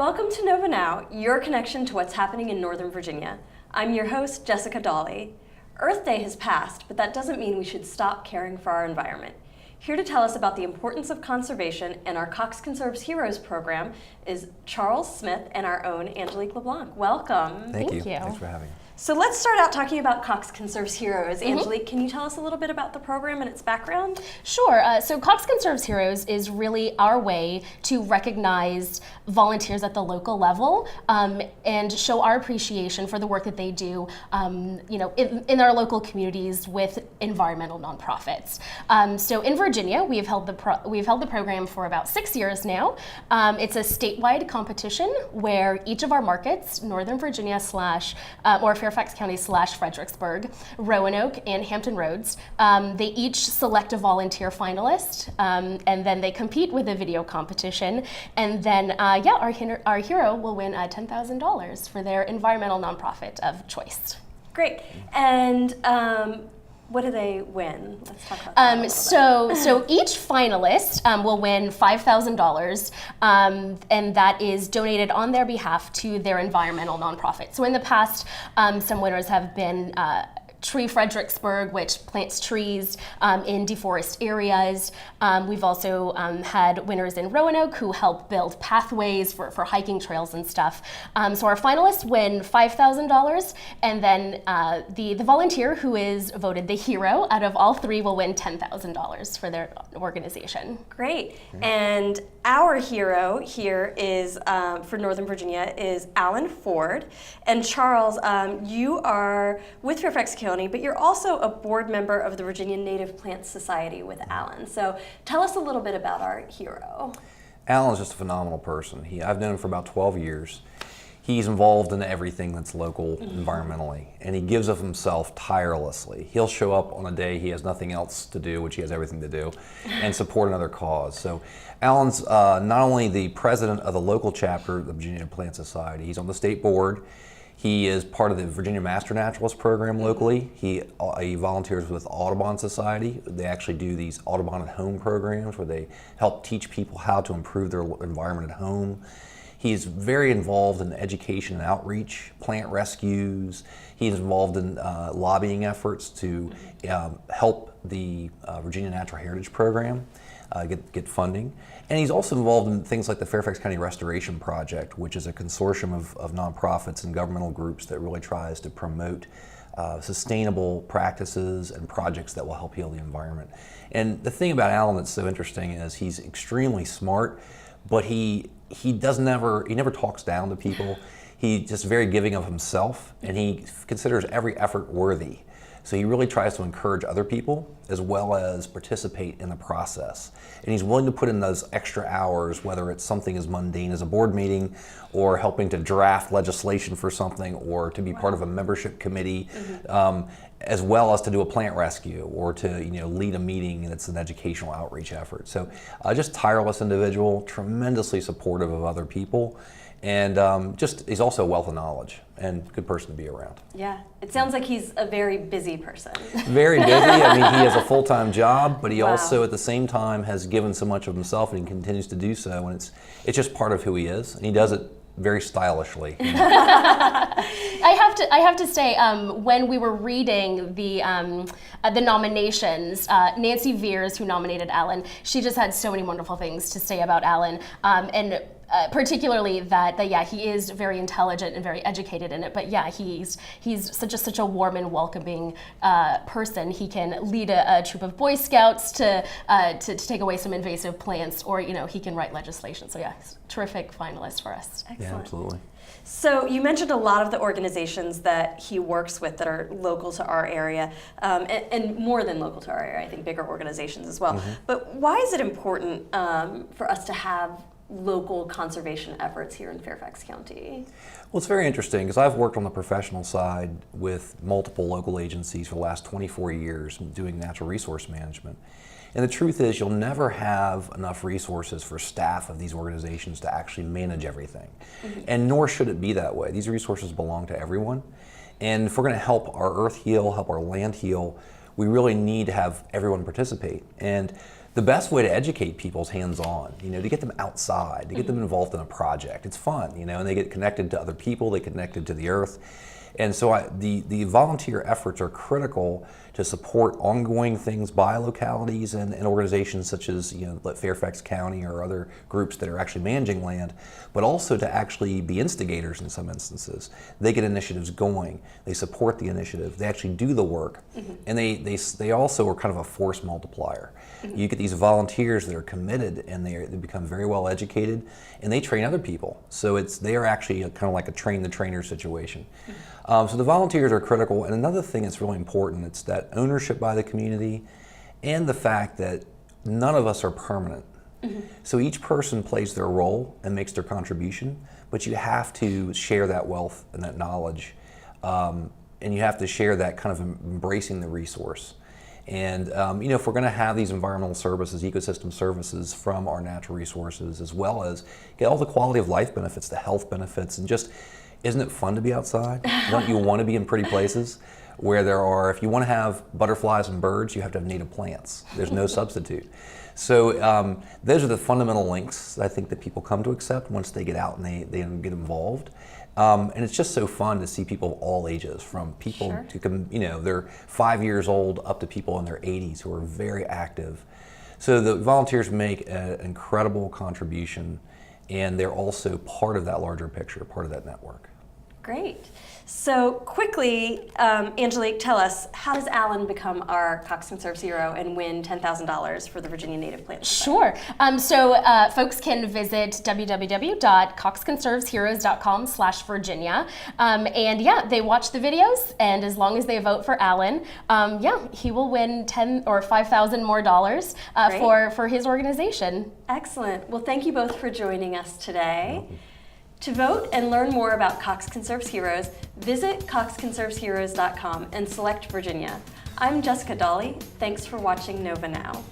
Welcome to Nova Now, your connection to what's happening in Northern Virginia. I'm your host, Jessica Dawley. Earth Day has passed, but that doesn't mean we should stop caring for our environment. Here to tell us about the importance of conservation and our Cox Conserves Heroes program is Charles Smith and our own Angelique LeBlanc. Welcome. Thank you. Thanks for having me. So let's start out talking about Cox Conserves Heroes. Angelique, can you tell us a little bit about the program and its background? Sure. So Cox Conserves Heroes is really our way to recognize volunteers at the local level and show our appreciation for the work that they do, in our local communities with environmental nonprofits. So in Virginia, we've held the program for about 6 years now. It's a statewide competition where each of our markets, Northern Virginia or Fairfax County / Fredericksburg, Roanoke, and Hampton Roads, they each select a volunteer finalist, and then they compete with a video competition, and then our hero will win $10,000 for their environmental nonprofit of choice. Great. And what do they win? Let's talk about that So each finalist will win $5,000, and that is donated on their behalf to their environmental nonprofit. So in the past, some winners have been Tree Fredericksburg, which plants trees in deforest areas. We've also had winners in Roanoke who help build pathways for hiking trails and stuff. So our finalists win $5,000, and then the volunteer who is voted the hero out of all three will win $10,000 for their organization. Great. And our hero here is, for Northern Virginia, is Alan Ford. And Charles, you are with Fairfax County, but you're also a board member of the Virginia Native Plant Society with Alan. So tell us a little bit about our hero. Alan's just a phenomenal person. I've known him for about 12 years. He's involved in everything that's local environmentally, and he gives of himself tirelessly. He'll show up on a day he has nothing else to do, which he has everything to do, and support another cause. So Alan's not only the president of the local chapter of the Virginia Plant Society, he's on the state board. He is part of the Virginia Master Naturalist program locally. He volunteers with Audubon Society. They actually do these Audubon at Home programs where they help teach people how to improve their environment at home. He's very involved in education and outreach, plant rescues. He's involved in lobbying efforts to help the Virginia Natural Heritage Program get funding. And he's also involved in things like the Fairfax County Restoration Project, which is a consortium of nonprofits and governmental groups that really tries to promote sustainable practices and projects that will help heal the environment. And the thing about Alan that's so interesting is he's extremely smart, but he never talks down to people. He's just very giving of himself, and he considers every effort worthy. So he really tries to encourage other people as well as participate in the process. And he's willing to put in those extra hours, whether it's something as mundane as a board meeting or helping to draft legislation for something or to be part of a membership committee, as well as to do a plant rescue or to lead a meeting that's an educational outreach effort. So just tireless individual, tremendously supportive of other people. And he's also a wealth of knowledge and good person to be around. Yeah, it sounds like he's a very busy person. Very busy. I mean, he has a full-time job, but he also at the same time has given so much of himself, and he continues to do so. And it's just part of who he is, and he does it very stylishly. I have to say, when we were reading the nominations, Nancy Veers, who nominated Alan, she just had so many wonderful things to say about Alan, and particularly that he is very intelligent and very educated in it. But he's such a warm and welcoming person. He can lead a troop of Boy Scouts to take away some invasive plants, or he can write legislation. So he's a terrific finalist for us. Excellent. Yeah, absolutely. So you mentioned a lot of the organizations that he works with that are local to our area, and more than local to our area, I think bigger organizations as well. But why is it important for us to have local conservation efforts here in Fairfax County? Well, it's very interesting because I've worked on the professional side with multiple local agencies for the last 24 years doing natural resource management. And the truth is you'll never have enough resources for staff of these organizations to actually manage everything. And nor should it be that way. These resources belong to everyone. And if we're going to help our earth heal, help our land heal, we really need to have everyone participate. And the best way to educate people is hands-on, to get them outside, to get them involved in a project. It's fun, and they get connected to other people, they get connected to the earth. And so the volunteer efforts are critical to support ongoing things by localities and organizations such as Fairfax County or other groups that are actually managing land, but also to actually be instigators in some instances. They get initiatives going, they support the initiative, they actually do the work, and they also are kind of a force multiplier. You get these volunteers that are committed and they become very well educated, and they train other people. So they are actually kind of like a train the trainer situation. So the volunteers are critical, and another thing that's really important, it's that ownership by the community and the fact that none of us are permanent. So each person plays their role and makes their contribution, but you have to share that wealth and that knowledge, and you have to share that kind of embracing the resource. And if we're going to have these environmental services, ecosystem services from our natural resources, as well as get all the quality of life benefits, the health benefits, and just, isn't it fun to be outside? Don't you want to be in pretty places where if you want to have butterflies and birds, you have to have native plants. There's no substitute. So those are the fundamental links I think that people come to accept once they get out and they get involved. And it's just so fun to see people of all ages, from people who they're 5 years old up to people in their 80s who are very active. So the volunteers make an incredible contribution, and they're also part of that larger picture, part of that network. Great. So quickly, Angelique, tell us, how does Alan become our Cox Conserves hero and win $10,000 for the Virginia Native Plant Society? Sure. So folks can visit www.coxconservesheroes.com/Virginia. And yeah, they watch the videos, and as long as they vote for Alan, he will win $10,000 or $5,000 more dollars for his organization. Excellent. Well, thank you both for joining us today. To vote and learn more about Cox Conserves Heroes, visit coxconservesheroes.com and select Virginia. I'm Jessica Dolly. Thanks for watching Nova Now.